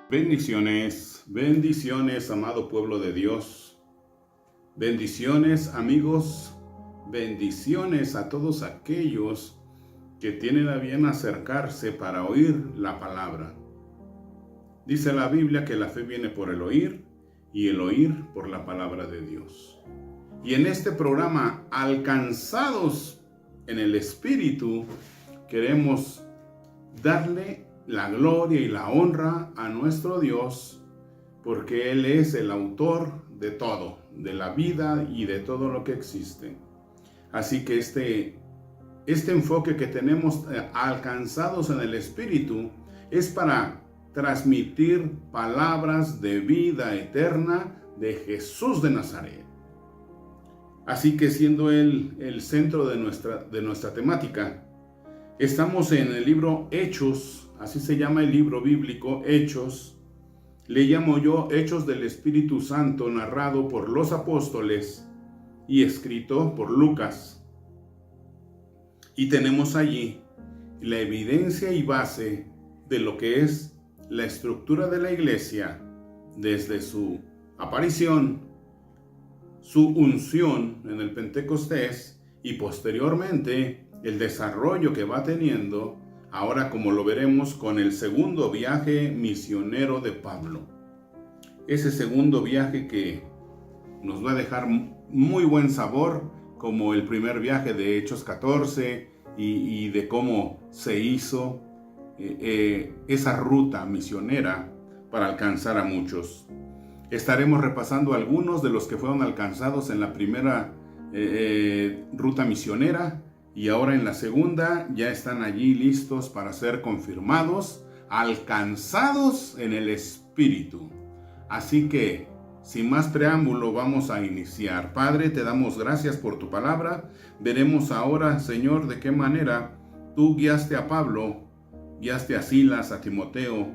Bendiciones, bendiciones, amado pueblo de Dios. Bendiciones, amigos. Bendiciones a todos aquellos que tienen a bien acercarse para oír la palabra. Dice la Biblia que la fe viene por el oír y el oír por la palabra de Dios. Y en este programa, Alcanzados en el Espíritu, queremos darle la gloria y la honra a nuestro Dios, porque Él es el autor de todo, de la vida y de todo lo que existe. Así que este enfoque que tenemos, alcanzados en el Espíritu, es para transmitir palabras de vida eterna de Jesús de Nazaret. Así que, siendo Él el centro de nuestra temática, estamos en el libro Hechos. Así se llama el libro bíblico, Hechos. Le llamo yo Hechos del Espíritu Santo, narrado por los apóstoles y escrito por Lucas. Y tenemos allí la evidencia y base de lo que es la estructura de la iglesia desde su aparición, su unción en el Pentecostés y posteriormente el desarrollo que va teniendo ahora, como lo veremos, con el segundo viaje misionero de Pablo. Ese segundo viaje que nos va a dejar muy buen sabor, como el primer viaje de Hechos 14 y de cómo se hizo esa ruta misionera para alcanzar a muchos. Estaremos repasando algunos de los que fueron alcanzados en la primera ruta misionera. Y ahora en la segunda ya están allí listos para ser confirmados, alcanzados en el Espíritu. Así que, sin más preámbulo, vamos a iniciar. Padre, te damos gracias por tu palabra. Veremos ahora, Señor, de qué manera tú guiaste a Pablo, guiaste a Silas, a Timoteo,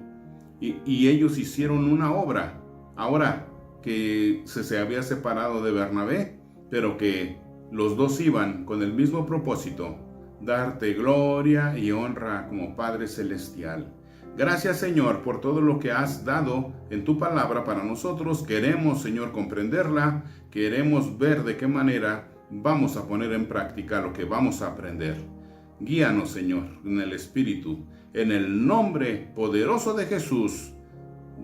y ellos hicieron una obra. Ahora que se había separado de Bernabé, pero que los dos iban con el mismo propósito: darte gloria y honra como Padre Celestial. Gracias, Señor, por todo lo que has dado en tu palabra para nosotros. Queremos, Señor, comprenderla. Queremos ver de qué manera vamos a poner en práctica lo que vamos a aprender. Guíanos, Señor, en el Espíritu, en el nombre poderoso de Jesús.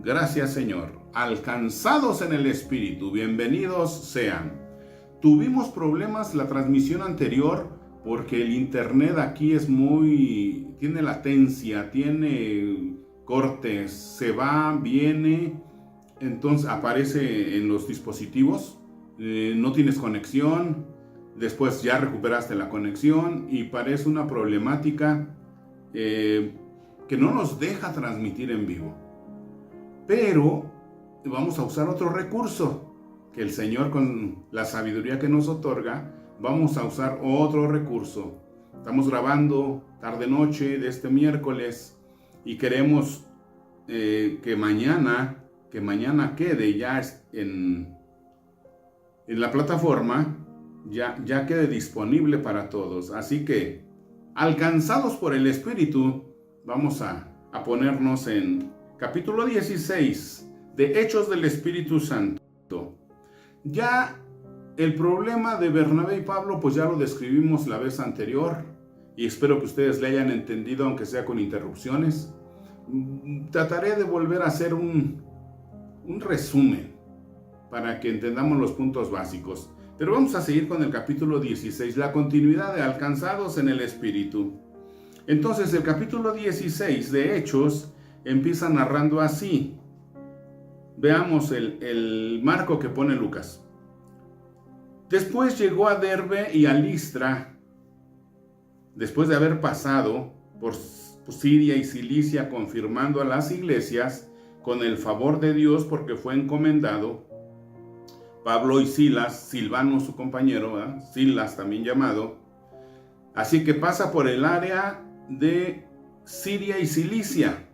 Gracias, Señor. Alcanzados en el Espíritu, bienvenidos sean. Tuvimos problemas la transmisión anterior porque el internet aquí tiene latencia, tiene cortes, se va, viene, entonces aparece en los dispositivos, no tienes conexión, después ya recuperaste la conexión y parece una problemática que no nos deja transmitir en vivo. Pero vamos a usar otro recurso que el Señor, con la sabiduría que nos otorga, vamos a usar otro recurso. Estamos grabando tarde-noche de este miércoles y queremos que mañana quede ya en la plataforma, ya quede disponible para todos. Así que, alcanzados por el Espíritu, vamos a ponernos en capítulo 16 de Hechos del Espíritu Santo. Ya el problema de Bernabé y Pablo, pues ya lo describimos la vez anterior y espero que ustedes le hayan entendido, aunque sea con interrupciones. Trataré de volver a hacer un resumen para que entendamos los puntos básicos. Pero vamos a seguir con el capítulo 16, la continuidad de Alcanzados en el Espíritu. Entonces, el capítulo 16 de Hechos empieza narrando así. Veamos el marco que pone Lucas. Después llegó a Derbe y a Listra, después de haber pasado por Siria y Cilicia, confirmando a las iglesias con el favor de Dios, porque fue encomendado. Pablo y Silas, Silvano su compañero, Silas también llamado. Así que pasa por el área de Siria y Cilicia.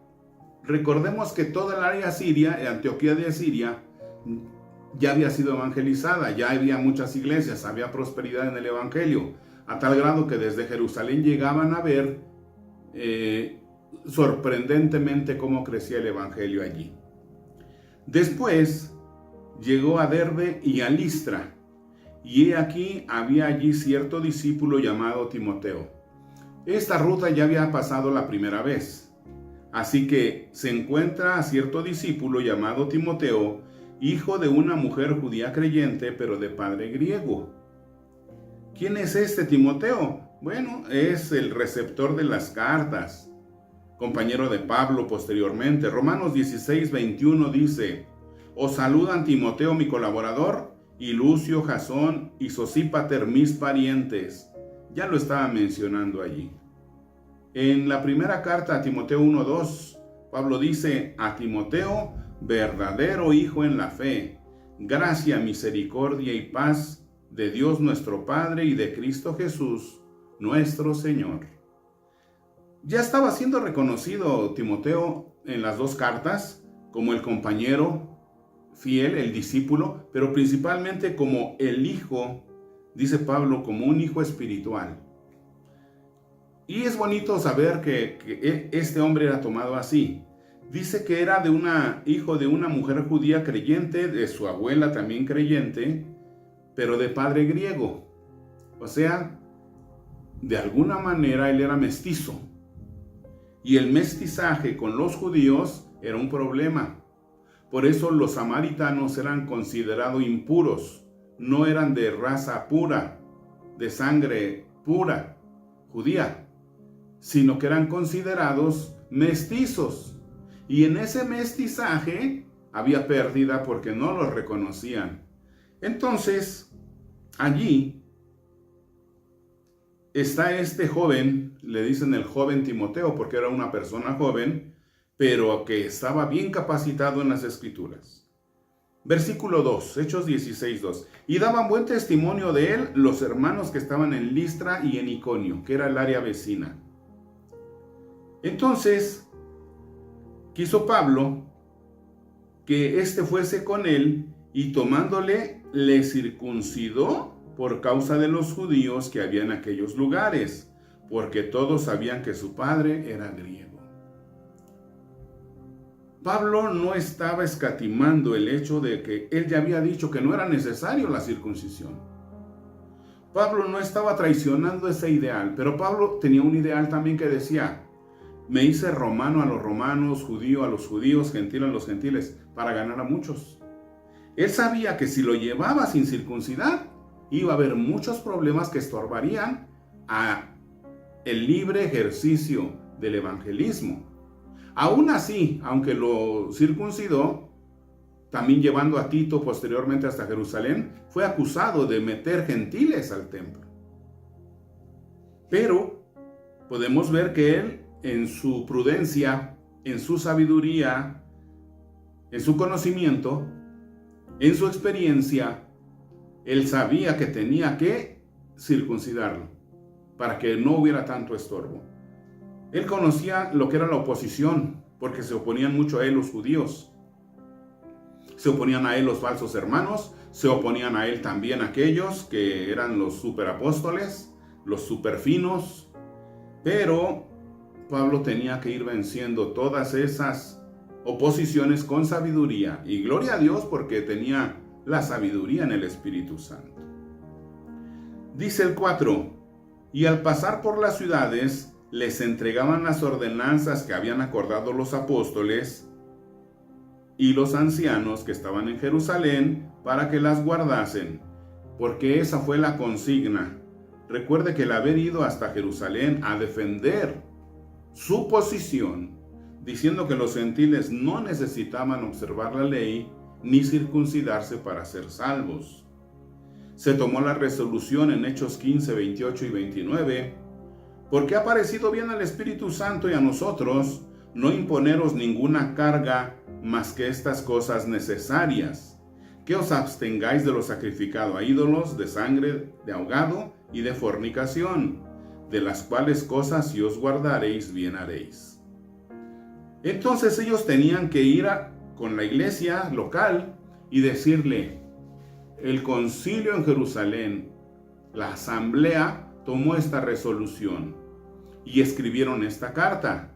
Recordemos que toda el área siria, Antioquía de Siria, ya había sido evangelizada, ya había muchas iglesias, había prosperidad en el evangelio, a tal grado que desde Jerusalén llegaban a ver sorprendentemente cómo crecía el evangelio allí. Después llegó a Derbe y a Listra, y he aquí había allí cierto discípulo llamado Timoteo. Esta ruta ya había pasado la primera vez, así que se encuentra a cierto discípulo llamado Timoteo, hijo de una mujer judía creyente, pero de padre griego. ¿Quién es este Timoteo? Bueno, es el receptor de las cartas, compañero de Pablo posteriormente. Romanos 16:21 dice: os saludan Timoteo, mi colaborador, y Lucio, Jasón y Sosípater, mis parientes. Ya lo estaba mencionando allí. En la primera carta a Timoteo 1:2, Pablo dice: a Timoteo, verdadero hijo en la fe, gracia, misericordia y paz de Dios nuestro Padre y de Cristo Jesús, nuestro Señor. Ya estaba siendo reconocido Timoteo en las dos cartas como el compañero fiel, el discípulo, pero principalmente como el hijo, dice Pablo, como un hijo espiritual. Y es bonito saber que este hombre era tomado así. Dice que era hijo de una mujer judía creyente, de su abuela también creyente, pero de padre griego. O sea, de alguna manera él era mestizo. Y el mestizaje con los judíos era un problema. Por eso los samaritanos eran considerados impuros, no eran de raza pura, de sangre pura, judía, sino que eran considerados mestizos. Y en ese mestizaje había pérdida porque no los reconocían. Entonces, allí está este joven, le dicen el joven Timoteo porque era una persona joven, pero que estaba bien capacitado en las Escrituras. Versículo 2, Hechos 16:2. Y daban buen testimonio de él los hermanos que estaban en Listra y en Iconio, que era el área vecina. Entonces, quiso Pablo que éste fuese con él, y tomándole, le circuncidó por causa de los judíos que había en aquellos lugares, porque todos sabían que su padre era griego. Pablo no estaba escatimando el hecho de que él ya había dicho que no era necesario la circuncisión. Pablo no estaba traicionando ese ideal, pero Pablo tenía un ideal también que decía: me hice romano a los romanos, judío a los judíos, gentil a los gentiles, para ganar a muchos. Él sabía que si lo llevaba sin circuncidar, iba a haber muchos problemas que estorbarían a el libre ejercicio del evangelismo. Aún así, aunque lo circuncidó, también llevando a Tito posteriormente hasta Jerusalén, fue acusado de meter gentiles al templo. Pero podemos ver que él, en su prudencia, en su sabiduría, en su conocimiento, en su experiencia, él sabía que tenía que circuncidarlo para que no hubiera tanto estorbo. Él conocía lo que era la oposición, porque se oponían mucho a él los judíos. Se oponían a él los falsos hermanos, se oponían a él también aquellos que eran los superapóstoles, los superfinos. Pero Pablo tenía que ir venciendo todas esas oposiciones con sabiduría. Y gloria a Dios porque tenía la sabiduría en el Espíritu Santo. Dice el 4, y al pasar por las ciudades, les entregaban las ordenanzas que habían acordado los apóstoles y los ancianos que estaban en Jerusalén para que las guardasen, porque esa fue la consigna. Recuerde que el haber ido hasta Jerusalén a defender su posición, diciendo que los gentiles no necesitaban observar la ley ni circuncidarse para ser salvos. Se tomó la resolución en Hechos 15, 28 y 29, porque ha parecido bien al Espíritu Santo y a nosotros no imponeros ninguna carga más que estas cosas necesarias, que os abstengáis de lo sacrificado a ídolos, de sangre, de ahogado y de fornicación, de las cuales cosas si os guardaréis bien haréis. Entonces ellos tenían que ir con la iglesia local y decirle: el concilio en Jerusalén, la asamblea, tomó esta resolución y escribieron esta carta.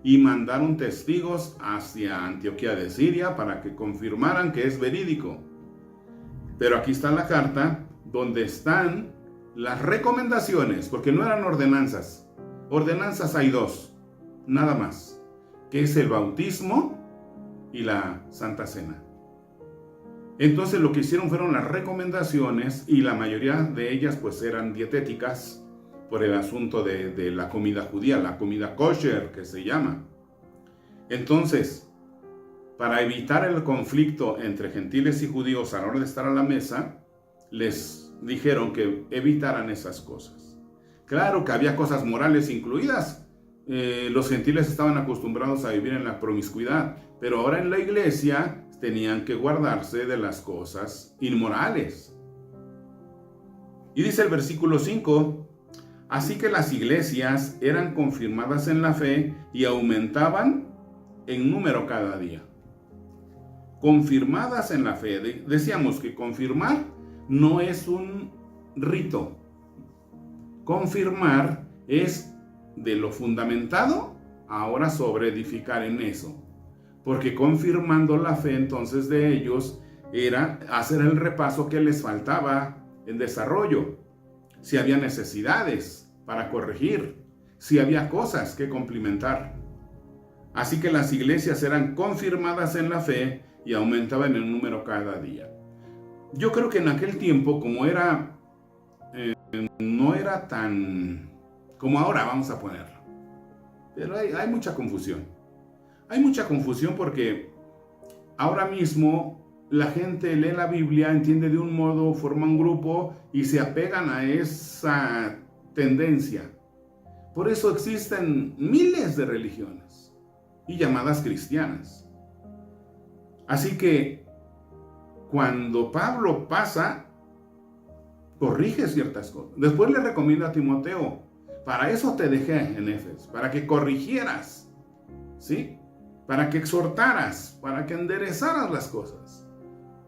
y mandaron testigos hacia Antioquía de Siria para que confirmaran que es verídico. Pero aquí está la carta donde están las recomendaciones, porque no eran ordenanzas. Ordenanzas hay dos, nada más, que es el bautismo y la Santa Cena. Entonces lo que hicieron fueron las recomendaciones, y la mayoría de ellas pues eran dietéticas por el asunto de la comida judía, la comida kosher que se llama. Entonces, para evitar el conflicto entre gentiles y judíos a la hora de estar a la mesa, les dijeron que evitaran esas cosas. Claro que había cosas morales incluidas. Los gentiles estaban acostumbrados a vivir en la promiscuidad, pero ahora en la iglesia tenían que guardarse de las cosas inmorales. Y dice el versículo 5, así que las iglesias eran confirmadas en la fe y aumentaban en número cada día. Confirmadas en la fe. Decíamos que confirmar no es un rito. Confirmar es de lo fundamentado, ahora sobre edificar en eso. Porque confirmando la fe entonces de ellos era hacer el repaso que les faltaba en desarrollo. Si había necesidades para corregir, si había cosas que complementar. Así que las iglesias eran confirmadas en la fe y aumentaban en número cada día. Yo creo que en aquel tiempo, como no era tan como ahora, vamos a ponerlo. Pero hay mucha confusión. Hay mucha confusión porque ahora mismo la gente lee la Biblia, entiende de un modo, forma un grupo y se apegan a esa tendencia. Por eso existen miles de religiones y llamadas cristianas. Así que cuando Pablo pasa, corrige ciertas cosas. Después le recomienda a Timoteo, para eso te dejé en Éfeso, para que corrigieras, ¿sí? Para que exhortaras, para que enderezaras las cosas.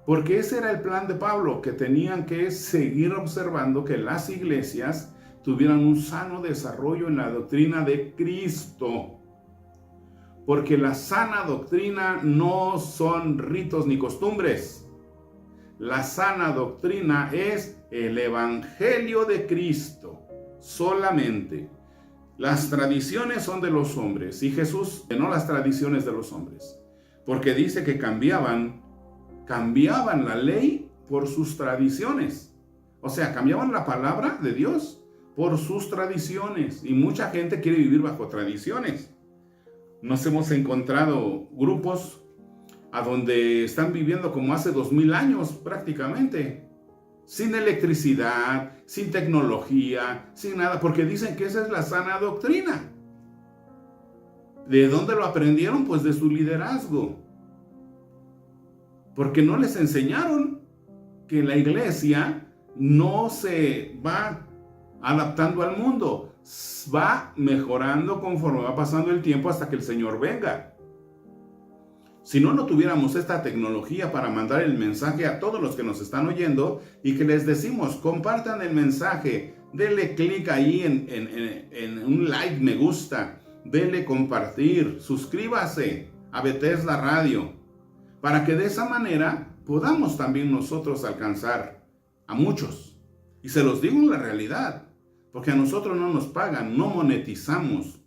Porque ese era el plan de Pablo, que tenían que seguir observando que las iglesias tuvieran un sano desarrollo en la doctrina de Cristo. Porque la sana doctrina no son ritos ni costumbres. La sana doctrina es el Evangelio de Cristo, solamente. Las tradiciones son de los hombres, y Jesús no las tradiciones de los hombres, porque dice que cambiaban la ley por sus tradiciones. O sea, cambiaban la palabra de Dios por sus tradiciones, y mucha gente quiere vivir bajo tradiciones. Nos hemos encontrado grupos a donde están viviendo como hace 2000 años prácticamente, sin electricidad, sin tecnología, sin nada, porque dicen que esa es la sana doctrina. ¿De dónde lo aprendieron? Pues de su liderazgo. Porque no les enseñaron que la iglesia no se va adaptando al mundo, va mejorando conforme va pasando el tiempo hasta que el Señor venga. Si no tuviéramos esta tecnología para mandar el mensaje a todos los que nos están oyendo y que les decimos, compartan el mensaje, denle clic ahí en un like, me gusta, denle compartir, suscríbase a Bethesda Radio, para que de esa manera podamos también nosotros alcanzar a muchos. Y se los digo en la realidad, porque a nosotros no nos pagan, no monetizamos,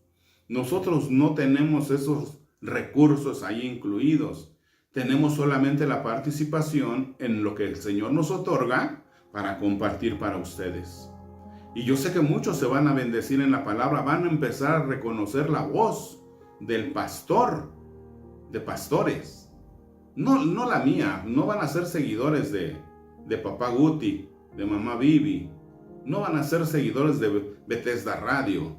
nosotros no tenemos esos recursos ahí incluidos. Tenemos solamente la participación en lo que el Señor nos otorga para compartir para ustedes. Y yo sé que muchos se van a bendecir en la palabra, van a empezar a reconocer la voz del pastor, de pastores. No la mía, no van a ser seguidores de Papá Guti, de Mamá Bibi, no van a ser seguidores de Bethesda Radio,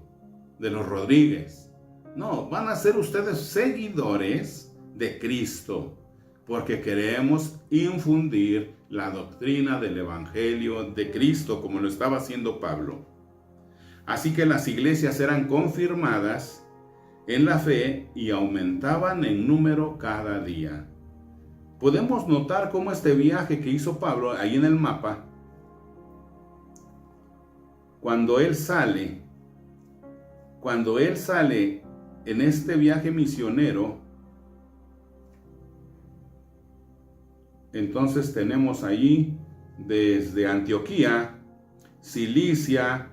de los Rodríguez. No, van a ser ustedes seguidores de Cristo, porque queremos infundir la doctrina del Evangelio de Cristo, como lo estaba haciendo Pablo. Así que las iglesias eran confirmadas en la fe y aumentaban en número cada día. Podemos notar cómo este viaje que hizo Pablo ahí en el mapa, cuando él sale en este viaje misionero, entonces tenemos ahí desde Antioquía, Cilicia,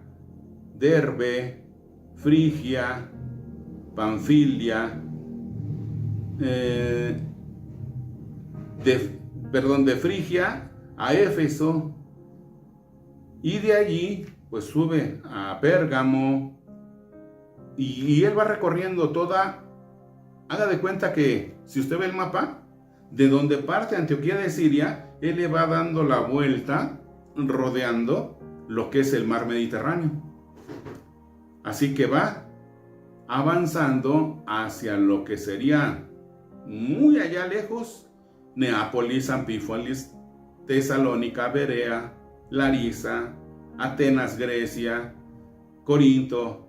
Derbe, Frigia, Panfilia, de Frigia a Éfeso, y de allí pues sube a Pérgamo, y él va recorriendo toda. Haga de cuenta que si usted ve el mapa, de donde parte Antioquía de Siria, él le va dando la vuelta, rodeando lo que es el mar Mediterráneo. Así que va avanzando hacia lo que sería muy allá lejos, Neápolis, Anfípolis, Tesalónica, Berea, Larisa, Atenas, Grecia, Corinto.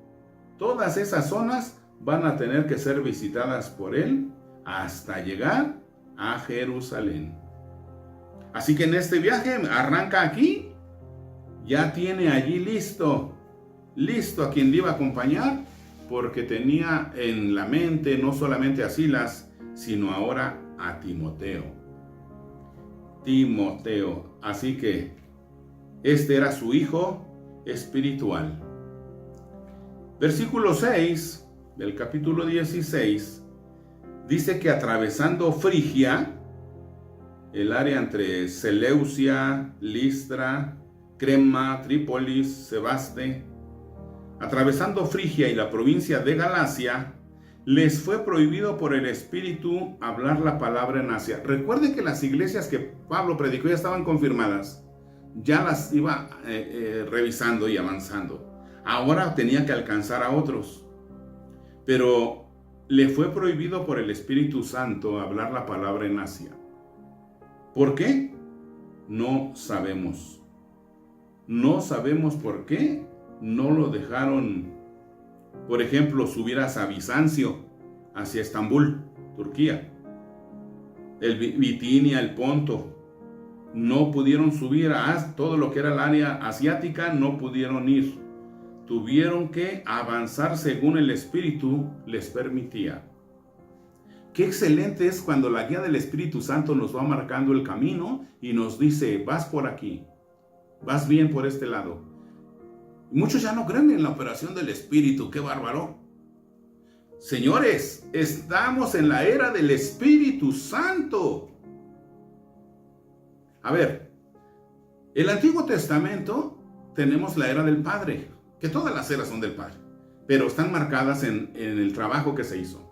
Todas esas zonas van a tener que ser visitadas por él hasta llegar a Jerusalén. Así que en este viaje arranca aquí, ya tiene allí listo a quien le iba a acompañar, porque tenía en la mente no solamente a Silas, sino ahora a Timoteo. Así que este era su hijo espiritual. Versículo 6 del capítulo 16 dice que atravesando Frigia, el área entre Seleucia, Listra, Crema, Trípolis, Sebaste, atravesando Frigia y la provincia de Galacia, les fue prohibido por el Espíritu hablar la palabra en Asia. Recuerden que las iglesias que Pablo predicó ya estaban confirmadas, ya las iba revisando y avanzando. Ahora tenía que alcanzar a otros, pero le fue prohibido por el Espíritu Santo hablar la palabra en Asia. ¿Por qué? No sabemos. No sabemos por qué no lo dejaron, por ejemplo, subir hacia Bizancio, hacia Estambul, Turquía. El Bitinia, el Ponto, no pudieron subir a todo lo que era el área asiática, no pudieron ir. Tuvieron que avanzar según el Espíritu les permitía. Qué excelente es cuando la guía del Espíritu Santo nos va marcando el camino y nos dice, vas por aquí, vas bien por este lado. Muchos ya no creen en la operación del Espíritu, qué bárbaro. Señores, estamos en la era del Espíritu Santo. A ver, el Antiguo Testamento tenemos la era del Padre, que todas las eras son del Padre, pero están marcadas en el trabajo que se hizo.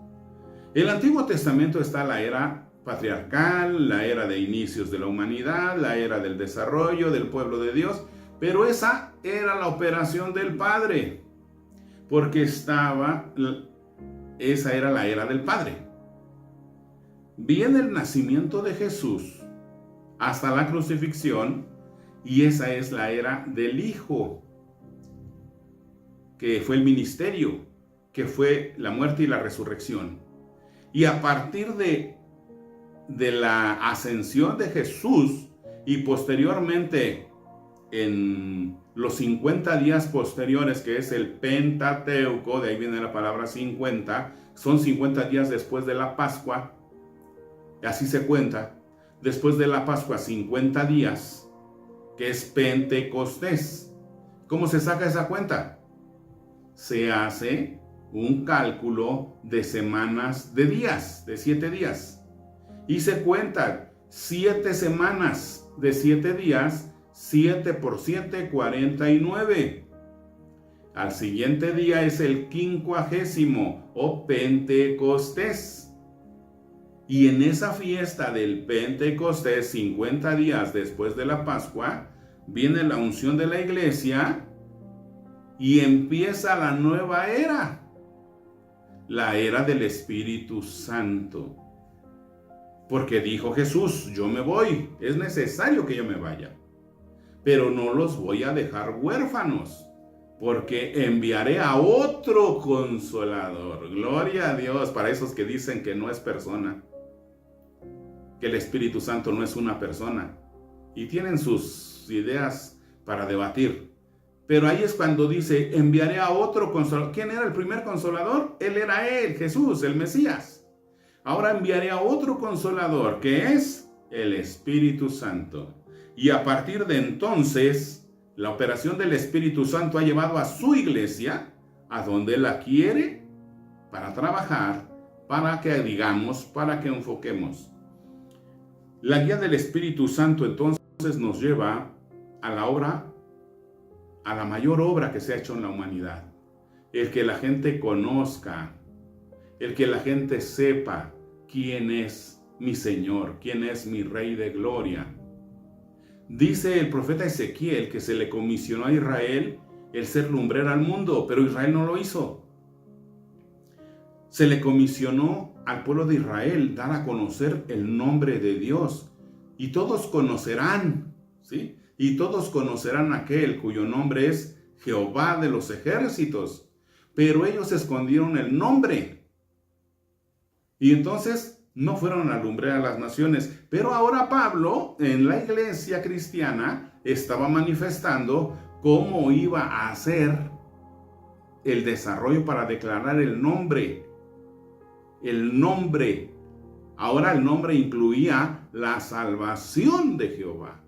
En el Antiguo Testamento está la era patriarcal, la era de inicios de la humanidad, la era del desarrollo del pueblo de Dios, pero esa era la operación del Padre, porque esa era la era del Padre. Viene el nacimiento de Jesús hasta la crucifixión, y esa es la era del Hijo, que fue el ministerio, que fue la muerte y la resurrección. Y a partir de la ascensión de Jesús y posteriormente en los 50 días posteriores, que es el Pentateuco, de ahí viene la palabra 50, son 50 días después de la Pascua, así se cuenta, después de la Pascua 50 días, que es Pentecostés. ¿Cómo se saca esa cuenta? Se hace un cálculo de semanas, de días, de 7 días. Y se cuentan 7 semanas de 7 días, 7 por 7, 49. Al siguiente día es el 50º o Pentecostés. Y en esa fiesta del Pentecostés, 50 días después de la Pascua, viene la unción de la iglesia y empieza la nueva era, la era del Espíritu Santo. Porque dijo Jesús, yo me voy, es necesario que yo me vaya, pero no los voy a dejar huérfanos, porque enviaré a otro consolador. Gloria a Dios para esos que dicen que no es persona, que el Espíritu Santo no es una persona, y tienen sus ideas para debatir. Pero ahí es cuando dice, enviaré a otro consolador. ¿Quién era el primer consolador? Él era Jesús, el Mesías. Ahora enviaré a otro consolador, que es el Espíritu Santo. Y a partir de entonces, la operación del Espíritu Santo ha llevado a su iglesia, a donde Él la quiere, para trabajar, para que digamos, para que enfoquemos. La guía del Espíritu Santo entonces nos lleva a la obra, a la mayor obra que se ha hecho en la humanidad. El que la gente conozca, el que la gente sepa quién es mi Señor, quién es mi Rey de Gloria. Dice el profeta Ezequiel que se le comisionó a Israel el ser lumbrera al mundo, pero Israel no lo hizo. Se le comisionó al pueblo de Israel dar a conocer el nombre de Dios, y todos conocerán, ¿sí? Y todos conocerán a aquel cuyo nombre es Jehová de los ejércitos. Pero ellos escondieron el nombre. Y entonces no fueron a lumbrear a las naciones. Pero ahora Pablo, en la iglesia cristiana, estaba manifestando cómo iba a hacer el desarrollo para declarar el nombre. El nombre. Ahora el nombre incluía la salvación de Jehová.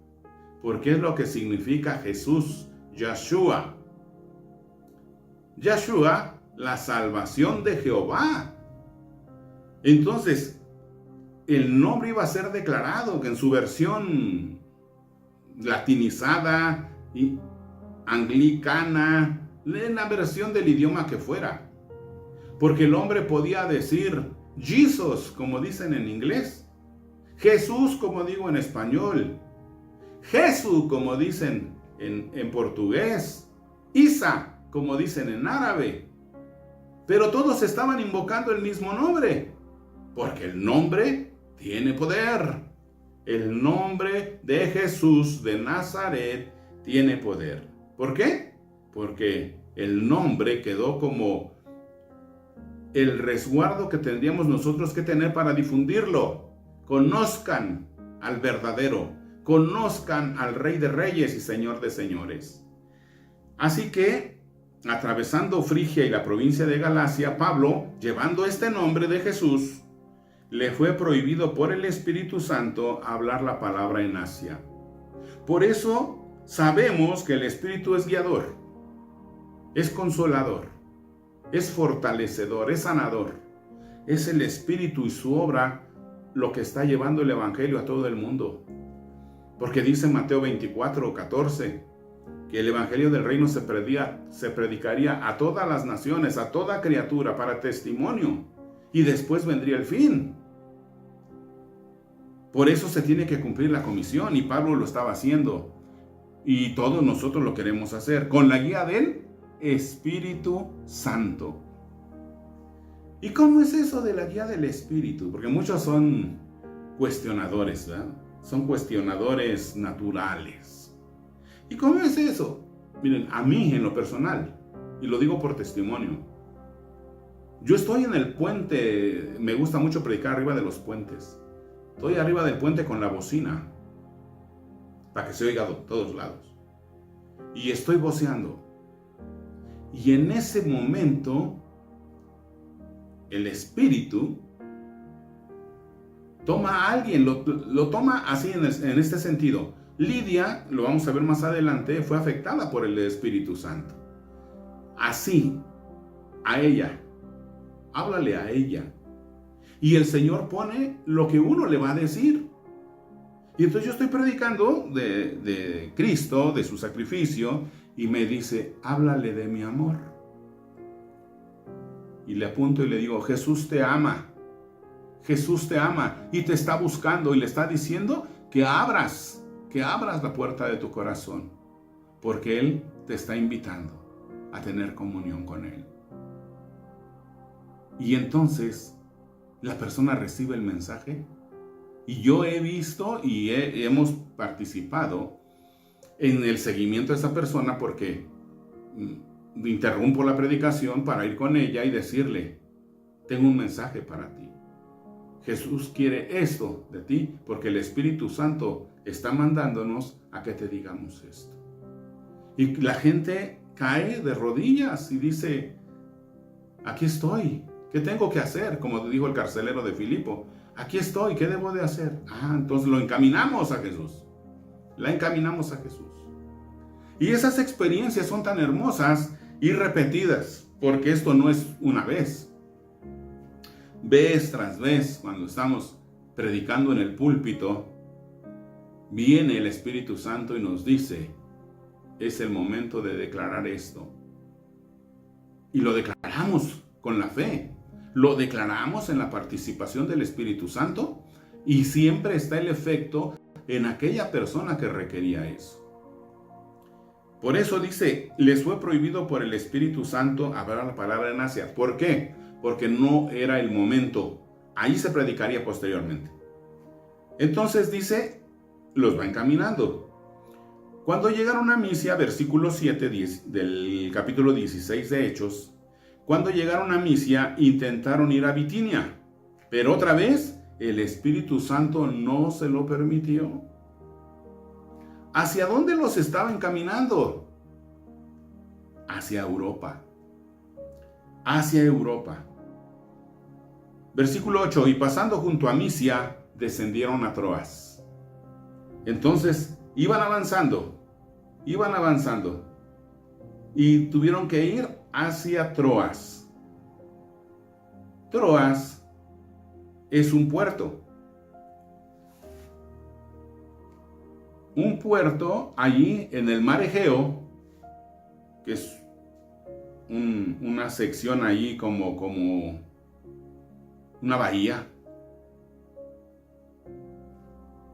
Porque es lo que significa Jesús, Yeshua. Yeshua, la salvación de Jehová. Entonces, el nombre iba a ser declarado que en su versión latinizada y anglicana, en la versión del idioma que fuera. Porque el hombre podía decir Jesus, como dicen en inglés, Jesús, como digo en español, Jesús, como dicen en portugués, Isa, como dicen en árabe. Pero todos estaban invocando el mismo nombre, porque el nombre tiene poder. El nombre de Jesús de Nazaret tiene poder. ¿Por qué? Porque el nombre quedó como el resguardo que tendríamos nosotros que tener para difundirlo. Conozcan al verdadero, conozcan al Rey de Reyes y Señor de Señores. Así que, atravesando Frigia y la provincia de Galacia, Pablo, llevando este nombre de Jesús, le fue prohibido por el Espíritu Santo hablar la palabra en Asia. Por eso sabemos que el Espíritu es guiador, es consolador, es fortalecedor, es sanador. Es el Espíritu y su obra lo que está llevando el Evangelio a todo el mundo. Porque dice Mateo 24:14 que el Evangelio del Reino se predicaría a todas las naciones, a toda criatura, para testimonio. Y después vendría el fin. Por eso se tiene que cumplir la comisión, y Pablo lo estaba haciendo. Y todos nosotros lo queremos hacer, con la guía del Espíritu Santo. ¿Y cómo es eso de la guía del Espíritu? Porque muchos son cuestionadores, ¿verdad? Son cuestionadores naturales. ¿Y cómo es eso? Miren, a mí en lo personal, y lo digo por testimonio, yo estoy en el puente, me gusta mucho predicar arriba de los puentes. Estoy arriba del puente con la bocina, para que se oiga de todos lados. Y estoy voceando. Y en ese momento, el Espíritu toma a alguien, lo toma así en este sentido. Lidia, lo vamos a ver más adelante, fue afectada por el Espíritu Santo. Así, a ella, háblale a ella. Y el Señor pone lo que uno le va a decir. Y entonces yo estoy predicando de Cristo, de su sacrificio, y me dice, háblale de mi amor. Y le apunto y le digo, Jesús te ama. Jesús te ama y te está buscando y le está diciendo que abras la puerta de tu corazón, porque Él te está invitando a tener comunión con Él. Y entonces la persona recibe el mensaje, y yo he visto y hemos participado en el seguimiento de esa persona, porque interrumpo la predicación para ir con ella y decirle, tengo un mensaje para ti. Jesús quiere esto de ti, porque el Espíritu Santo está mandándonos a que te digamos esto. Y la gente cae de rodillas y dice, aquí estoy, ¿qué tengo que hacer? Como dijo el carcelero de Filipo, aquí estoy, ¿qué debo de hacer? Entonces lo encaminamos a Jesús. La encaminamos a Jesús. Y esas experiencias son tan hermosas y repetidas, porque esto no es una vez. Vez tras vez, cuando estamos predicando en el púlpito, viene el Espíritu Santo y nos dice, es el momento de declarar esto. Y lo declaramos con la fe. Lo declaramos en la participación del Espíritu Santo y siempre está el efecto en aquella persona que requería eso. Por eso dice, les fue prohibido por el Espíritu Santo hablar la palabra en Asia. ¿Por qué? Porque no era el momento. Ahí se predicaría posteriormente. Entonces dice, los va encaminando. Cuando llegaron a Misia, versículo 7 del capítulo 16 de Hechos, cuando llegaron a Misia, intentaron ir a Bitinia, pero otra vez el Espíritu Santo no se lo permitió. ¿Hacia dónde los estaba encaminando? Hacia Europa. Hacia Europa. Versículo 8, y pasando junto a Misia, descendieron a Troas. Entonces, iban avanzando, y tuvieron que ir hacia Troas. Troas es un puerto. Un puerto allí en el mar Egeo, que es una sección allí como una bahía.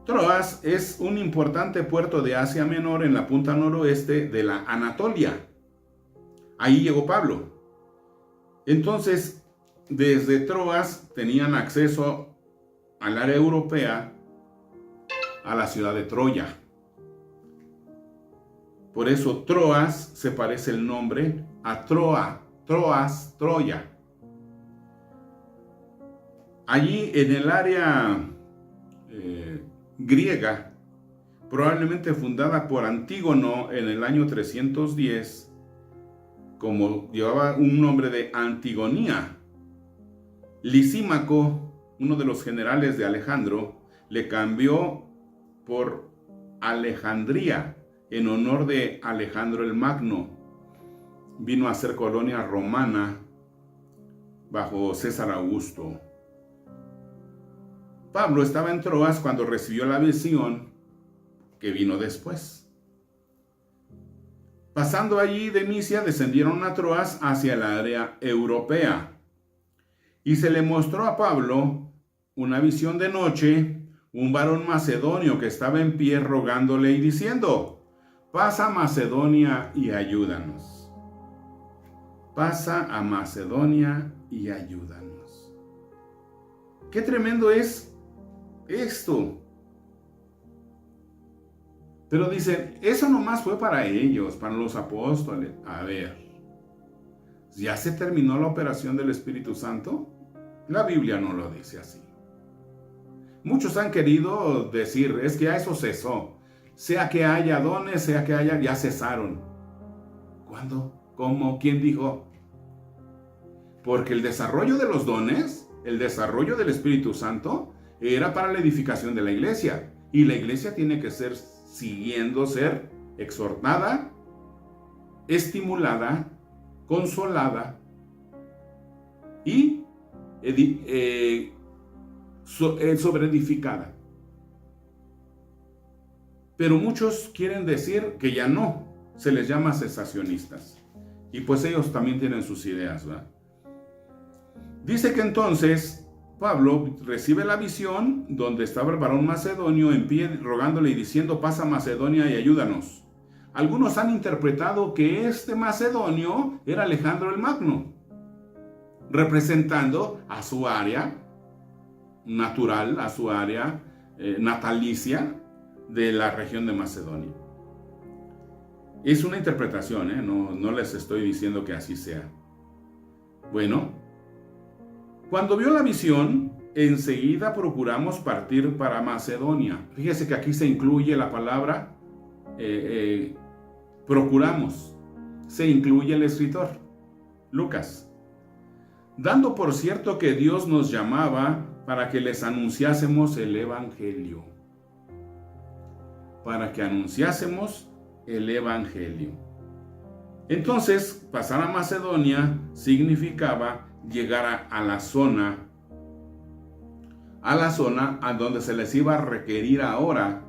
Troas es un importante puerto de Asia Menor en la punta noroeste de la Anatolia. Ahí llegó Pablo. Entonces, desde Troas tenían acceso al área europea, a la ciudad de Troya. Por eso Troas se parece el nombre a Troas, Troya. Allí en el área griega, probablemente fundada por Antígono en el año 310, como llevaba un nombre de Antigonía. Lisímaco, uno de los generales de Alejandro, le cambió por Alejandría en honor de Alejandro el Magno. Vino a ser colonia romana bajo César Augusto. Pablo estaba en Troas cuando recibió la visión que vino después. Pasando allí de Misia, descendieron a Troas hacia el área europea. Y se le mostró a Pablo una visión de noche, un varón macedonio que estaba en pie rogándole y diciendo, pasa a Macedonia y ayúdanos. Pasa a Macedonia y ayúdanos. Qué tremendo es esto. Pero dicen, eso nomás fue para ellos, para los apóstoles. A ver, ¿ya se terminó la operación del Espíritu Santo? La Biblia no lo dice así. Muchos han querido decir, es que ya eso cesó. Sea que haya dones, sea que haya, ya cesaron. ¿Cuándo? ¿Cómo? ¿Quién dijo? Porque el desarrollo de los dones, el desarrollo del Espíritu Santo, era para la edificación de la iglesia. Y la iglesia tiene que ser ser exhortada, estimulada, consolada y sobreedificada. Pero muchos quieren decir que ya no, se les llama cesacionistas. Y pues ellos también tienen sus ideas, ¿verdad? Dice que entonces Pablo recibe la visión donde estaba el varón macedonio en pie rogándole y diciendo, pasa a Macedonia y ayúdanos. Algunos han interpretado que este macedonio era Alejandro el Magno, representando a su área natural, a su área natalicia de la región de Macedonia. Es una interpretación, no les estoy diciendo que así sea. Bueno, cuando vio la visión, enseguida procuramos partir para Macedonia. Fíjese que aquí se incluye la palabra procuramos, se incluye el escritor, Lucas, dando por cierto que Dios nos llamaba para que les anunciásemos el Evangelio. Para que anunciásemos el Evangelio. Entonces, pasar a Macedonia significaba llegar a la zona a donde se les iba a requerir ahora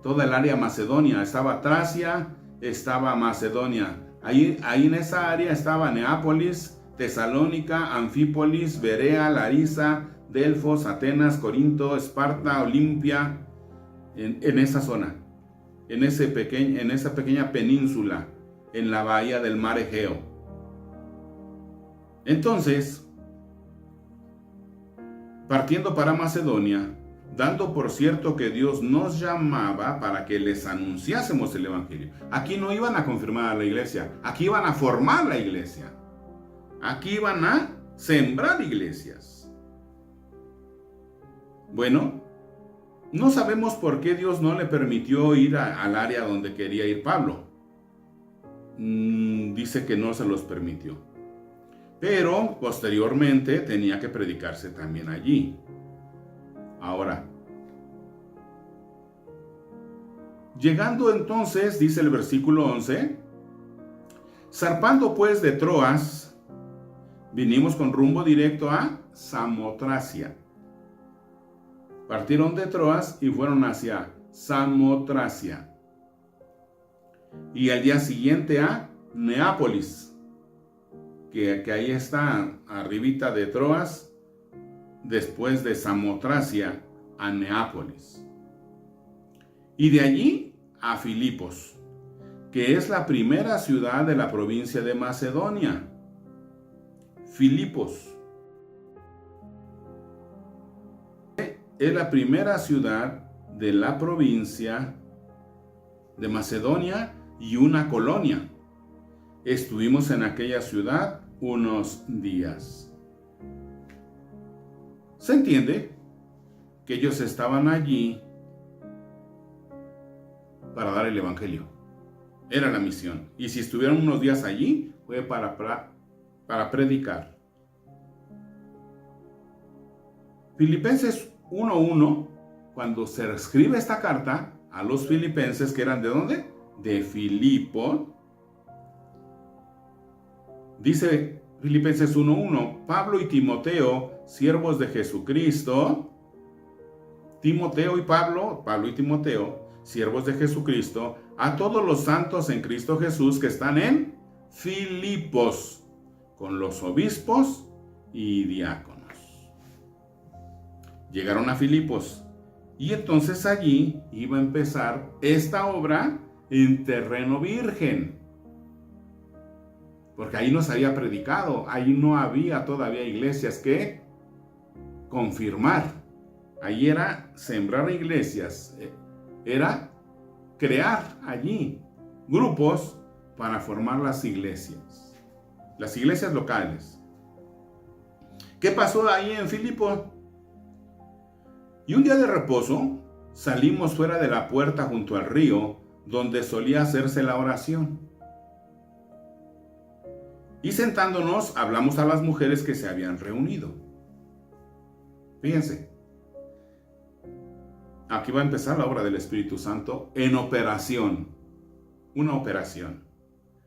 toda el área Macedonia. Estaba Tracia, estaba Macedonia. Ahí en esa área estaba Neápolis, Tesalónica, Anfípolis, Berea, Larisa, Delfos, Atenas, Corinto, Esparta, Olimpia, en esa zona, en esa pequeña península, en la bahía del mar Egeo. Entonces, partiendo para Macedonia, dando por cierto que Dios nos llamaba para que les anunciásemos el Evangelio. Aquí no iban a confirmar a la iglesia, aquí iban a formar la iglesia. Aquí iban a sembrar iglesias. Bueno, no sabemos por qué Dios no le permitió ir al área donde quería ir Pablo. Dice que no se los permitió. Pero posteriormente tenía que predicarse también allí. Ahora, llegando entonces, dice el versículo 11, zarpando pues de Troas, vinimos con rumbo directo a Samotracia. Partieron de Troas y fueron hacia Samotracia. Y al día siguiente a Neápolis, que ahí está arribita de Troas, después de Samotracia a Neápolis. Y de allí a Filipos, que es la primera ciudad de la provincia de Macedonia. Filipos es la primera ciudad de la provincia de Macedonia y una colonia. Estuvimos en aquella ciudad unos días. Se entiende que ellos estaban allí para dar el evangelio. Era la misión. Y si estuvieron unos días allí, fue para predicar. Filipenses 1:1, cuando se escribe esta carta a los filipenses, que eran ¿de dónde? De Filipo. Dice Filipenses 1:1, Pablo y Timoteo, siervos de Jesucristo. Timoteo y Pablo y Timoteo, siervos de Jesucristo, a todos los santos en Cristo Jesús que están en Filipos, con los obispos y diáconos. Llegaron a Filipos y entonces allí iba a empezar esta obra en terreno virgen. Porque ahí no se había predicado, ahí no había todavía iglesias que confirmar. Ahí era sembrar iglesias, era crear allí grupos para formar las iglesias locales. ¿Qué pasó ahí en Filipo? Y un día de reposo salimos fuera de la puerta junto al río donde solía hacerse la oración. Y sentándonos hablamos a las mujeres que se habían reunido. Fíjense, aquí va a empezar la obra del Espíritu Santo en operación. Una operación.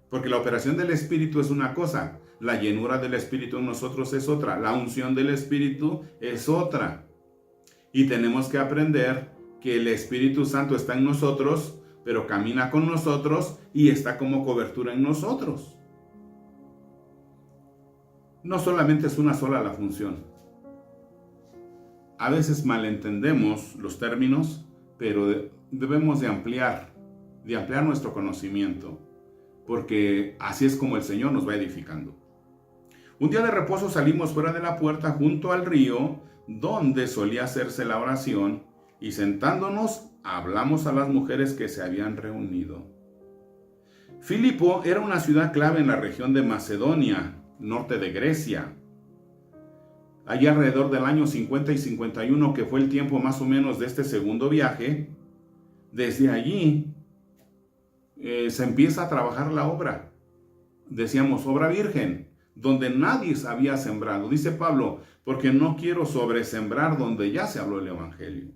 Porque la operación del Espíritu es una cosa, la llenura del Espíritu en nosotros es otra, la unción del Espíritu es otra. Y tenemos que aprender que el Espíritu Santo está en nosotros, pero camina con nosotros y está como cobertura en nosotros. No solamente es una sola la función. A veces malentendemos los términos, pero debemos de ampliar nuestro conocimiento, porque así es como el Señor nos va edificando. Un día de reposo salimos fuera de la puerta junto al río, donde solía hacerse la oración, y sentándonos hablamos a las mujeres que se habían reunido. Filipo era una ciudad clave en la región de Macedonia, norte de Grecia. Allí alrededor del año 50 y 51, que fue el tiempo más o menos de este segundo viaje, desde allí se empieza a trabajar la obra. Decíamos, obra virgen, donde nadie había sembrado. Dice Pablo, porque no quiero sobresembrar donde ya se habló el Evangelio.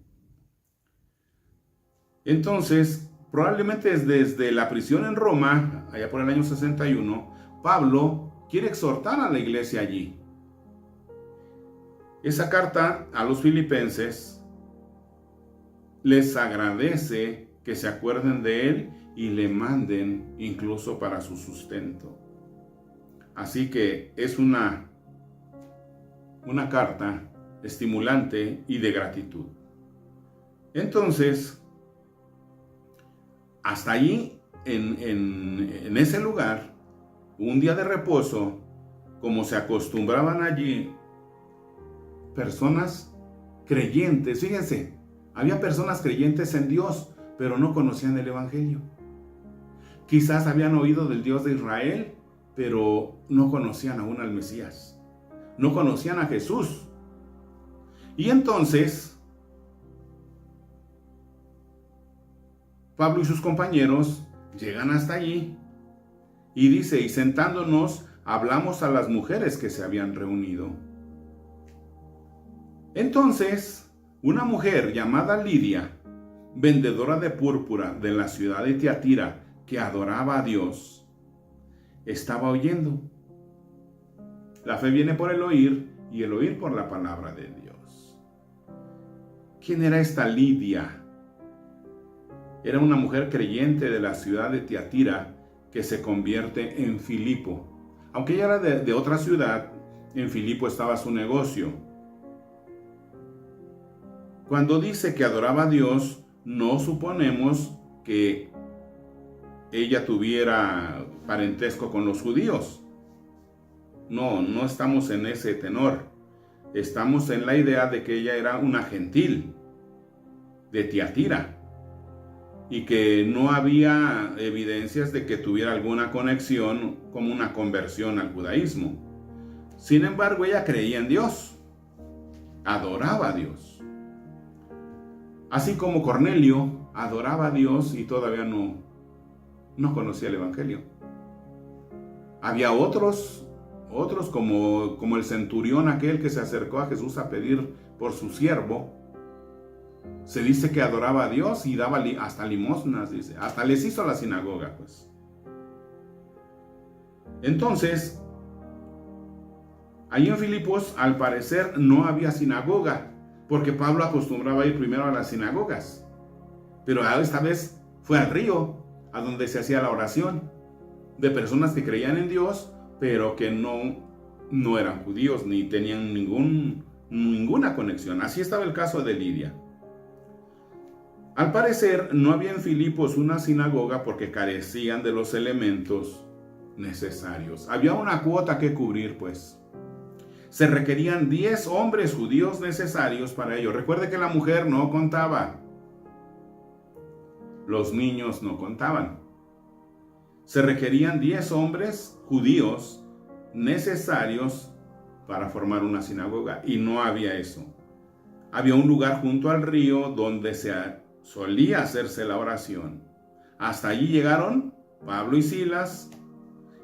Entonces, probablemente desde la prisión en Roma, allá por el año 61, Pablo quiere exhortar a la iglesia allí. Esa carta a los filipenses les agradece que se acuerden de él y le manden incluso para su sustento. Así que es una carta estimulante y de gratitud. Entonces, hasta allí, en ese lugar, un día de reposo, como se acostumbraban allí, personas creyentes, fíjense, había personas creyentes en Dios, pero no conocían el Evangelio. Quizás habían oído del Dios de Israel, pero no conocían aún al Mesías. No conocían a Jesús. Y entonces, Pablo y sus compañeros llegan hasta allí y dice, y sentándonos, hablamos a las mujeres que se habían reunido. Entonces, una mujer llamada Lidia, vendedora de púrpura de la ciudad de Tiatira, que adoraba a Dios, estaba oyendo. La fe viene por el oír y el oír por la palabra de Dios. ¿Quién era esta Lidia? Era una mujer creyente de la ciudad de Tiatira que se convierte en Filipo. Aunque ella era de otra ciudad, en Filipo estaba su negocio. Cuando dice que adoraba a Dios, no suponemos que ella tuviera parentesco con los judíos. No estamos en ese tenor. Estamos en la idea de que ella era una gentil de Tiatira y que no había evidencias de que tuviera alguna conexión como una conversión al judaísmo. Sin embargo, ella creía en Dios, adoraba a Dios. Así como Cornelio adoraba a Dios y todavía no conocía el Evangelio. Había otros como el centurión aquel que se acercó a Jesús a pedir por su siervo. Se dice que adoraba a Dios y daba hasta limosnas, dice. Hasta les hizo la sinagoga, pues. Entonces, ahí en Filipos, al parecer, no había sinagoga, porque Pablo acostumbraba a ir primero a las sinagogas. Pero esta vez fue al río, a donde se hacía la oración, de personas que creían en Dios, pero que no eran judíos, ni tenían ninguna conexión. Así estaba el caso de Lidia. Al parecer, no había en Filipos una sinagoga porque carecían de los elementos necesarios. Había una cuota que cubrir, pues. Se requerían 10 hombres judíos necesarios para ello. Recuerde que la mujer no contaba. Los niños no contaban. Se requerían 10 hombres judíos necesarios para formar una sinagoga. Y no había eso. Había un lugar junto al río donde solía hacerse la oración. Hasta allí llegaron Pablo y Silas.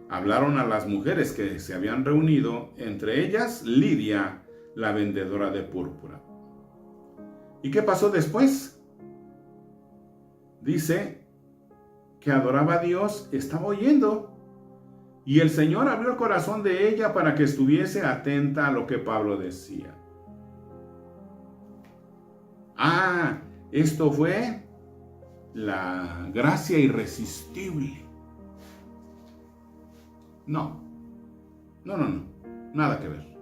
Hablaron a las mujeres que se habían reunido, entre ellas Lidia, la vendedora de púrpura. ¿Y qué pasó después? Dice que adoraba a Dios, estaba oyendo, y el Señor abrió el corazón de ella para que estuviese atenta a lo que Pablo decía. Esto fue la gracia irresistible. No, nada que ver.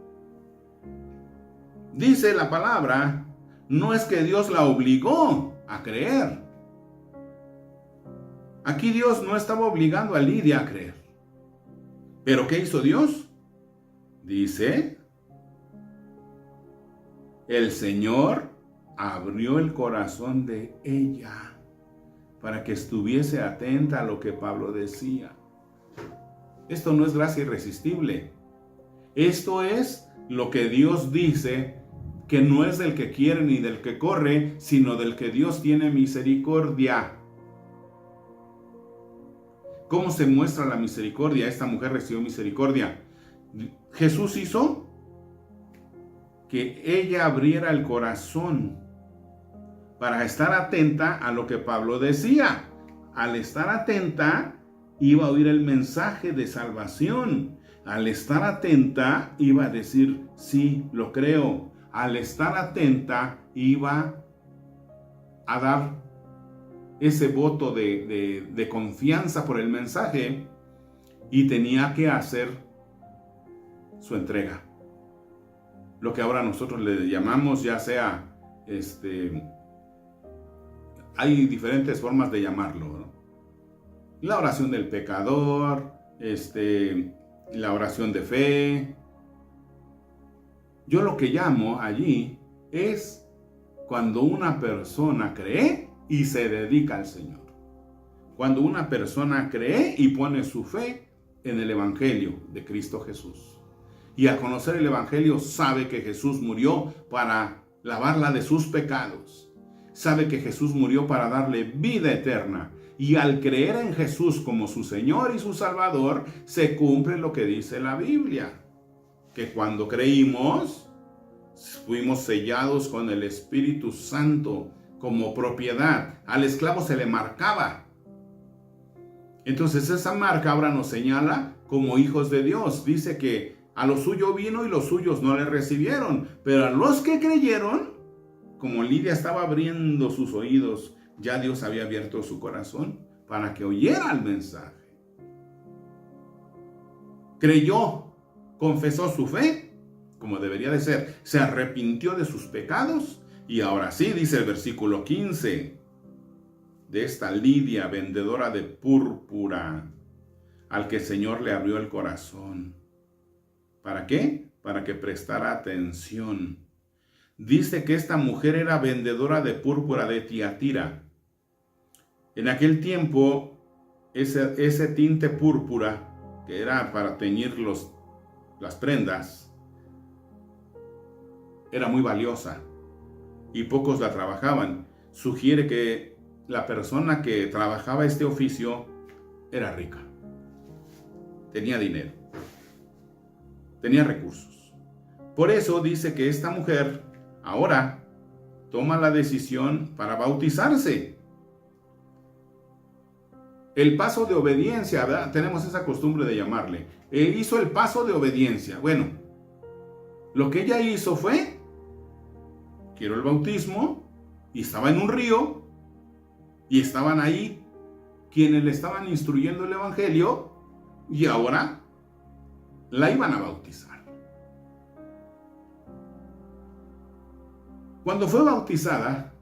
Dice la palabra, no es que Dios la obligó a creer. Aquí Dios no estaba obligando a Lidia a creer. ¿Pero qué hizo Dios? Dice, el Señor abrió el corazón de ella para que estuviese atenta a lo que Pablo decía. Esto no es gracia irresistible. Esto es lo que Dios dice, que no es del que quiere ni del que corre, sino del que Dios tiene misericordia. ¿Cómo se muestra la misericordia? Esta mujer recibió misericordia. Jesús hizo que ella abriera el corazón para estar atenta a lo que Pablo decía. Al estar atenta, iba a oír el mensaje de salvación. Al estar atenta, iba a decir, sí, lo creo. Al estar atenta, iba a dar ese voto de confianza por el mensaje y tenía que hacer su entrega. Lo que ahora nosotros le llamamos, ya sea, hay diferentes formas de llamarlo, ¿no? La oración del pecador, la oración de fe. Yo lo que llamo allí es cuando una persona cree y se dedica al Señor. Cuando una persona cree y pone su fe en el Evangelio de Cristo Jesús. Y al conocer el Evangelio sabe que Jesús murió para lavarla de sus pecados. Sabe que Jesús murió para darle vida eterna. Y al creer en Jesús como su Señor y su Salvador, se cumple lo que dice la Biblia. Que cuando creímos, fuimos sellados con el Espíritu Santo como propiedad. Al esclavo se le marcaba. Entonces esa marca ahora nos señala como hijos de Dios. Dice que a lo suyo vino y los suyos no le recibieron. Pero a los que creyeron, como Lidia estaba abriendo sus oídos, ya Dios había abierto su corazón para que oyera el mensaje. Creyó, confesó su fe, como debería de ser. Se arrepintió de sus pecados. Y ahora sí, dice el versículo 15, de esta Lidia, vendedora de púrpura, al que el Señor le abrió el corazón. ¿Para qué? Para que prestara atención. Dice que esta mujer era vendedora de púrpura de Tiatira. En aquel tiempo, ese tinte púrpura, que era para teñir las prendas, era muy valiosa. Y pocos la trabajaban. Sugiere que la persona que trabajaba este oficio era rica. Tenía dinero. Tenía recursos. Por eso dice que esta mujer ahora toma la decisión para bautizarse. El paso de obediencia, ¿verdad? Tenemos esa costumbre de llamarle. Hizo el paso de obediencia. Bueno, lo que ella hizo fue: quiero el bautismo, y estaba en un río, y estaban ahí quienes le estaban instruyendo el Evangelio, y ahora la iban a bautizar. Cuando fue bautizada,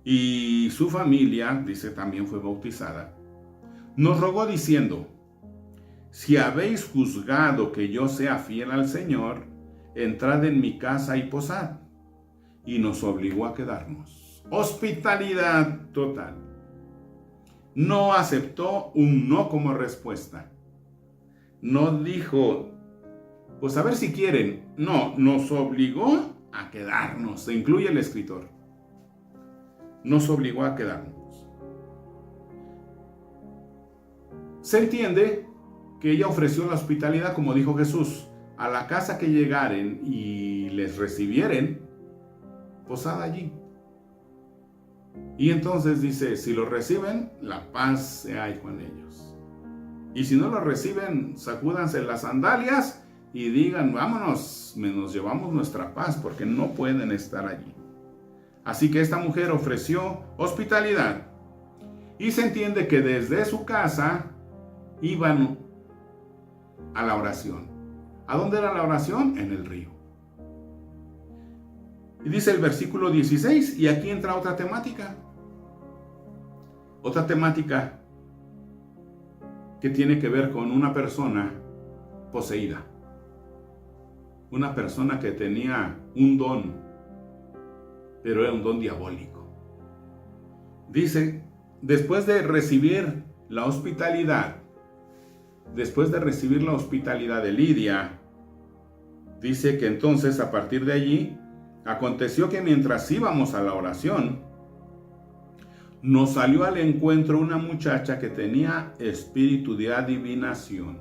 y su familia, dice, también fue bautizada, nos rogó diciendo: si habéis juzgado que yo sea fiel al Señor, entrad en mi casa y posad. Y nos obligó a quedarnos. Hospitalidad total. No aceptó un no como respuesta. No dijo, pues a ver si quieren. No, nos obligó a quedarnos. Se incluye el escritor. Nos obligó a quedarnos. Se entiende que ella ofreció la hospitalidad, como dijo Jesús: a la casa que llegaren y les recibieren, posad allí. Y entonces dice: si lo reciben, la paz se hay con ellos. Y si no lo reciben, sacúdanse las sandalias y digan: vámonos, nos llevamos nuestra paz, porque no pueden estar allí. Así que esta mujer ofreció hospitalidad. Y se entiende que desde su casa iban a la oración. ¿A dónde era la oración? En el río. Y dice el versículo 16, y aquí entra otra temática. Otra temática que tiene que ver con una persona poseída. Una persona que tenía un don, pero era un don diabólico. Dice, después de recibir la hospitalidad, de Lidia, dice que entonces a partir de allí, aconteció que mientras íbamos a la oración, nos salió al encuentro una muchacha que tenía espíritu de adivinación.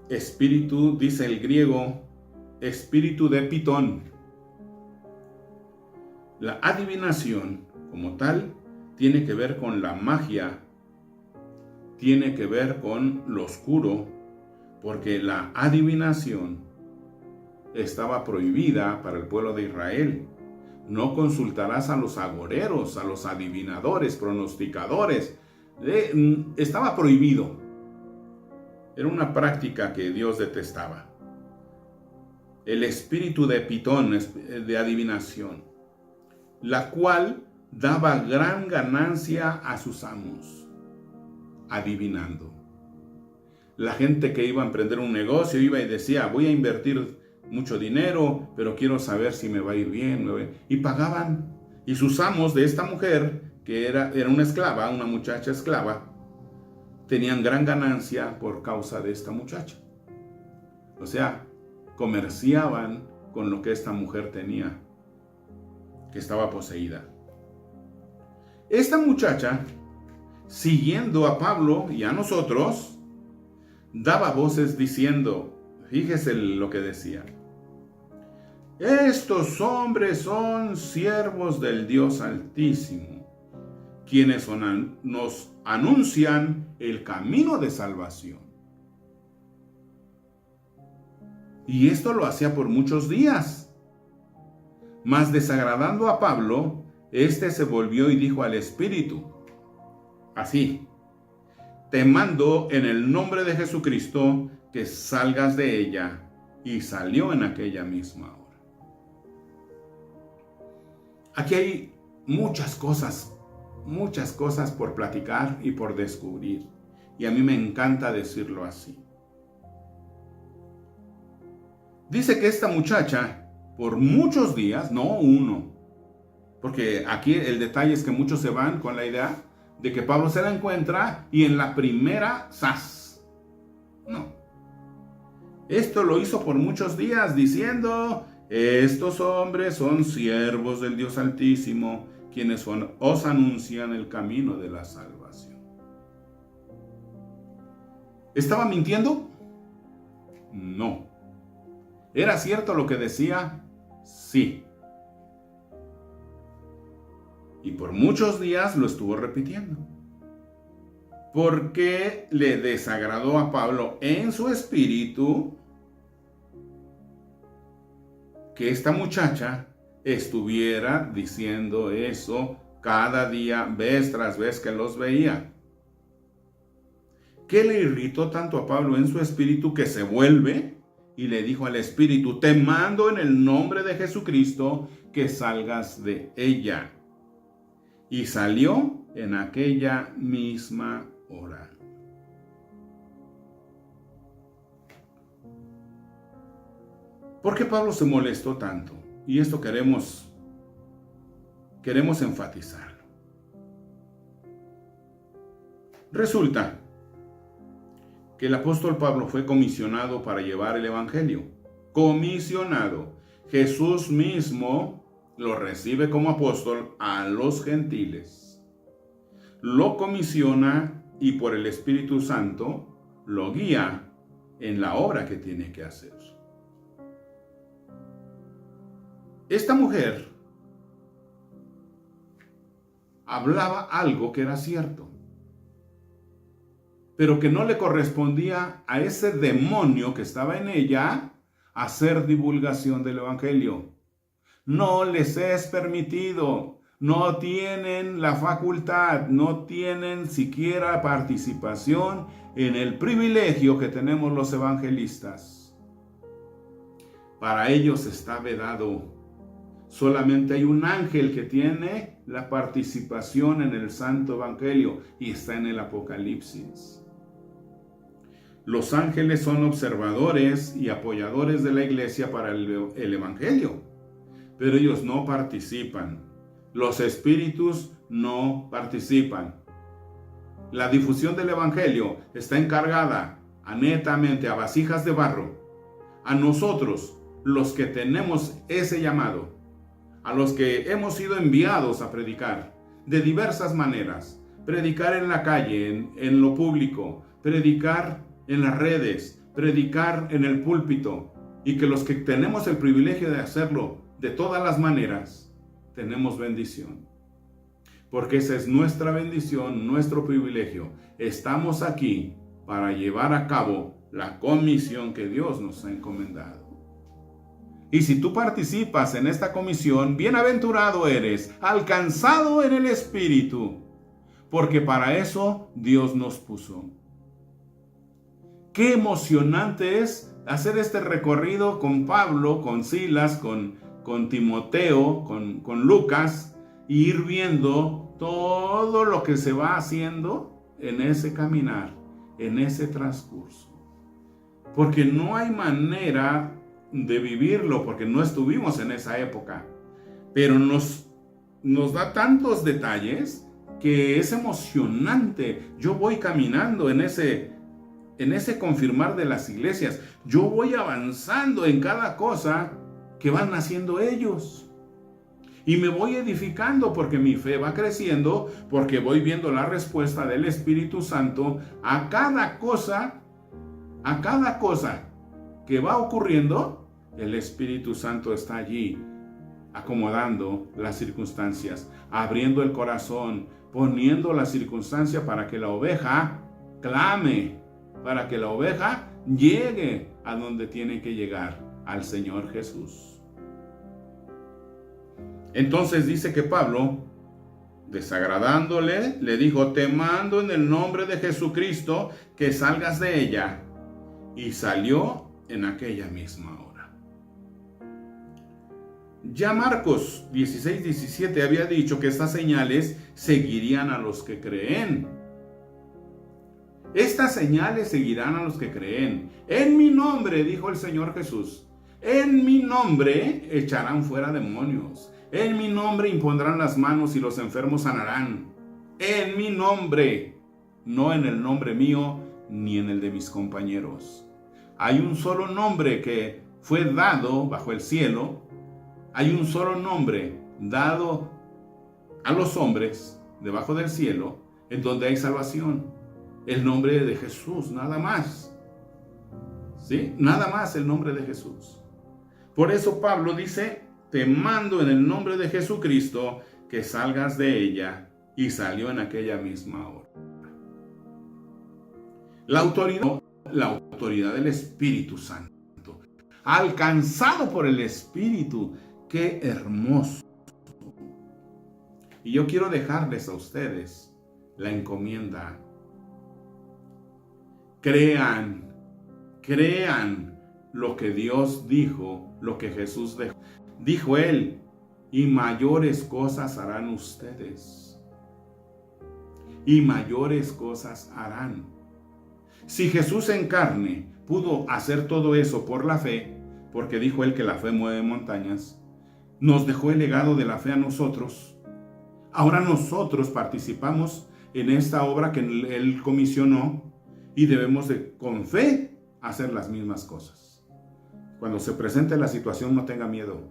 Espíritu, dice el griego, espíritu de Pitón. La adivinación, como tal, tiene que ver con la magia, tiene que ver con lo oscuro, porque la adivinación estaba prohibida para el pueblo de Israel. No consultarás a los agoreros, a los adivinadores, pronosticadores. Estaba prohibido. Era una práctica que Dios detestaba. El espíritu de Pitón, de adivinación, la cual daba gran ganancia a sus amos, adivinando. La gente que iba a emprender un negocio iba y decía, voy a invertir mucho dinero, pero quiero saber si me va a ir bien. Y pagaban. Y sus amos de esta mujer, que era una esclava, una muchacha esclava, tenían gran ganancia por causa de esta muchacha. O sea, comerciaban con lo que esta mujer tenía, que estaba poseída. Esta muchacha, siguiendo a Pablo y a nosotros, daba voces diciendo, fíjese lo que decía, estos hombres son siervos del Dios Altísimo, quienes nos anuncian el camino de salvación. Y esto lo hacía por muchos días. Mas desagradando a Pablo, éste se volvió y dijo al Espíritu, así, te mando en el nombre de Jesucristo que salgas de ella. Y salió en aquella misma hora. Aquí hay muchas cosas por platicar y por descubrir. Y a mí me encanta decirlo así. Dice que esta muchacha, por muchos días, no uno, porque aquí el detalle es que muchos se van con la idea de que Pablo se la encuentra y en la primera, ¡zas! No. Esto lo hizo por muchos días diciendo, estos hombres son siervos del Dios Altísimo, quienes os anuncian el camino de la salvación. ¿Estaba mintiendo? No. ¿Era cierto lo que decía? Sí. Y por muchos días lo estuvo repitiendo. Porque le desagradó a Pablo en su espíritu que esta muchacha estuviera diciendo eso cada día, vez tras vez que los veía. ¿Qué le irritó tanto a Pablo en su espíritu que se vuelve y le dijo al espíritu, te mando en el nombre de Jesucristo que salgas de ella? Y salió en aquella misma hora. ¿Por qué Pablo se molestó tanto? Y esto queremos enfatizarlo. Resulta que el apóstol Pablo fue comisionado para llevar el evangelio. Comisionado. Jesús mismo lo recibe como apóstol a los gentiles. Lo comisiona y por el Espíritu Santo lo guía en la obra que tiene que hacer. Esta mujer hablaba algo que era cierto, pero que no le correspondía a ese demonio que estaba en ella hacer divulgación del evangelio. No les es permitido, no tienen la facultad, no tienen siquiera participación en el privilegio que tenemos los evangelistas. Para ellos está vedado. Solamente hay un ángel que tiene la participación en el Santo Evangelio y está en el Apocalipsis. Los ángeles son observadores y apoyadores de la iglesia para el Evangelio, pero ellos no participan. Los espíritus no participan. La difusión del Evangelio está encargada netamente a vasijas de barro, a nosotros, los que tenemos ese llamado, a los que hemos sido enviados a predicar de diversas maneras. Predicar en la calle, en lo público, predicar en las redes, predicar en el púlpito, y que los que tenemos el privilegio de hacerlo de todas las maneras, tenemos bendición. Porque esa es nuestra bendición, nuestro privilegio. Estamos aquí para llevar a cabo la comisión que Dios nos ha encomendado. Y si tú participas en esta comisión, bienaventurado eres, alcanzado en el Espíritu, porque para eso Dios nos puso. Qué emocionante es hacer este recorrido con Pablo, con Silas, con Timoteo, con Lucas, y ir viendo todo lo que se va haciendo en ese caminar, en ese transcurso. Porque no hay manera de vivirlo, porque no estuvimos en esa época, pero nos da tantos detalles que es emocionante. Yo voy caminando en ese confirmar de las iglesias, yo voy avanzando en cada cosa que van haciendo ellos, y me voy edificando porque mi fe va creciendo, porque voy viendo la respuesta del Espíritu Santo a cada cosa que va ocurriendo. El Espíritu Santo está allí acomodando las circunstancias, abriendo el corazón, poniendo la circunstancia para que la oveja clame, para que la oveja llegue a donde tiene que llegar, al Señor Jesús. Entonces dice que Pablo, desagradándole, le dijo: te mando en el nombre de Jesucristo que salgas de ella. Y salió en aquella misma hora. Ya Marcos 16:17 había dicho que estas señales seguirían a los que creen. Estas señales seguirán a los que creen. En mi nombre, dijo el Señor Jesús, en mi nombre echarán fuera demonios. En mi nombre impondrán las manos y los enfermos sanarán. En mi nombre, no en el nombre mío ni en el de mis compañeros. Hay un solo nombre que fue dado bajo el cielo. Hay un solo nombre dado a los hombres debajo del cielo en donde hay salvación. El nombre de Jesús, nada más. ¿Sí? Nada más el nombre de Jesús. Por eso Pablo dice: te mando en el nombre de Jesucristo que salgas de ella. Y salió en aquella misma hora. La autoridad del Espíritu Santo. Alcanzado por el Espíritu. ¡Qué hermoso! Y yo quiero dejarles a ustedes la encomienda. Crean lo que Dios dijo, lo que Jesús dejó. Dijo Él: y mayores cosas harán ustedes. Y mayores cosas harán. Si Jesús en carne pudo hacer todo eso por la fe, porque dijo Él que la fe mueve montañas, nos dejó el legado de la fe a nosotros. Ahora nosotros participamos en esta obra que Él comisionó y debemos de, con fe, hacer las mismas cosas. Cuando se presente la situación, no tenga miedo.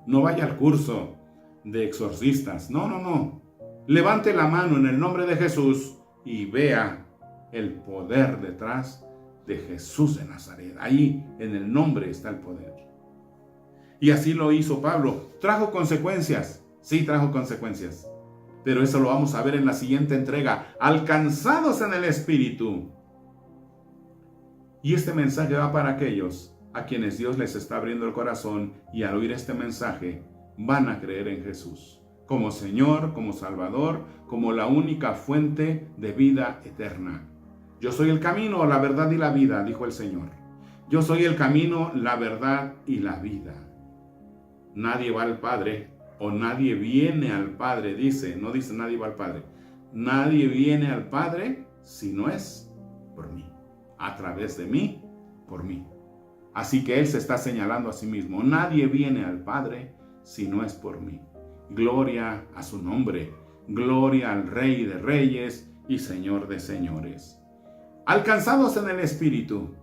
No vaya al curso de exorcistas. No. Levante la mano en el nombre de Jesús y vea el poder detrás de Jesús de Nazaret. Ahí en el nombre está el poder. Y así lo hizo Pablo. ¿Trajo consecuencias? Sí, trajo consecuencias. Pero eso lo vamos a ver en la siguiente entrega. Alcanzados en el Espíritu. Y este mensaje va para aquellos a quienes Dios les está abriendo el corazón y al oír este mensaje van a creer en Jesús como Señor, como Salvador, como la única fuente de vida eterna. Yo soy el camino, la verdad y la vida, dijo el Señor. Yo soy el camino, la verdad y la vida. Nadie va al Padre, o nadie viene al Padre, dice, no dice nadie va al Padre. Nadie viene al Padre si no es por mí, a través de mí, por mí. Así que Él se está señalando a sí mismo. Nadie viene al Padre si no es por mí. Gloria a su nombre. Gloria al Rey de Reyes y Señor de Señores. Alcanzados en el Espíritu.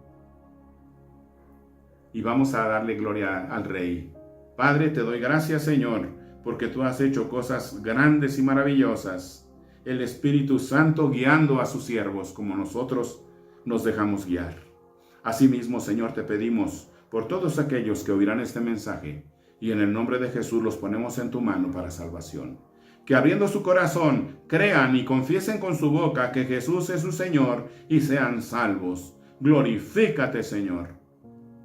Y vamos a darle gloria al Rey. Padre, te doy gracias, Señor, porque tú has hecho cosas grandes y maravillosas. El Espíritu Santo guiando a sus siervos como nosotros nos dejamos guiar. Asimismo, Señor, te pedimos por todos aquellos que oirán este mensaje, y en el nombre de Jesús los ponemos en tu mano para salvación. Que abriendo su corazón, crean y confiesen con su boca que Jesús es su Señor y sean salvos. Glorifícate, Señor.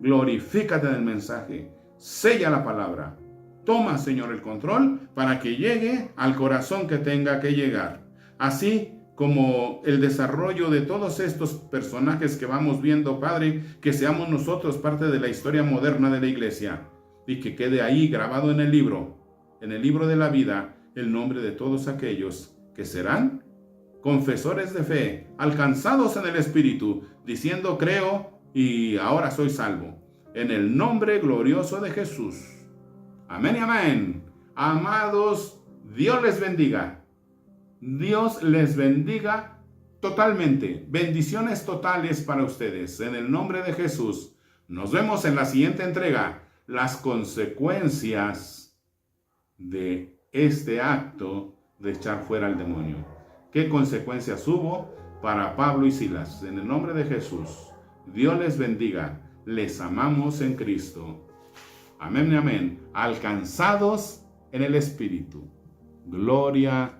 Glorifícate del mensaje. Sella la palabra. Toma, Señor, el control para que llegue al corazón que tenga que llegar. Así como el desarrollo de todos estos personajes que vamos viendo, Padre, que seamos nosotros parte de la historia moderna de la iglesia y que quede ahí grabado en el libro de la vida, el nombre de todos aquellos que serán confesores de fe, alcanzados en el Espíritu, diciendo creo y ahora soy salvo. En el nombre glorioso de Jesús. Amén y amén. Amados, Dios les bendiga. Dios les bendiga totalmente. Bendiciones totales para ustedes. En el nombre de Jesús. Nos vemos en la siguiente entrega. Las consecuencias de este acto de echar fuera al demonio. ¿Qué consecuencias hubo para Pablo y Silas? En el nombre de Jesús. Dios les bendiga. Les amamos en Cristo. Amén y amén. Alcanzados en el Espíritu. Gloria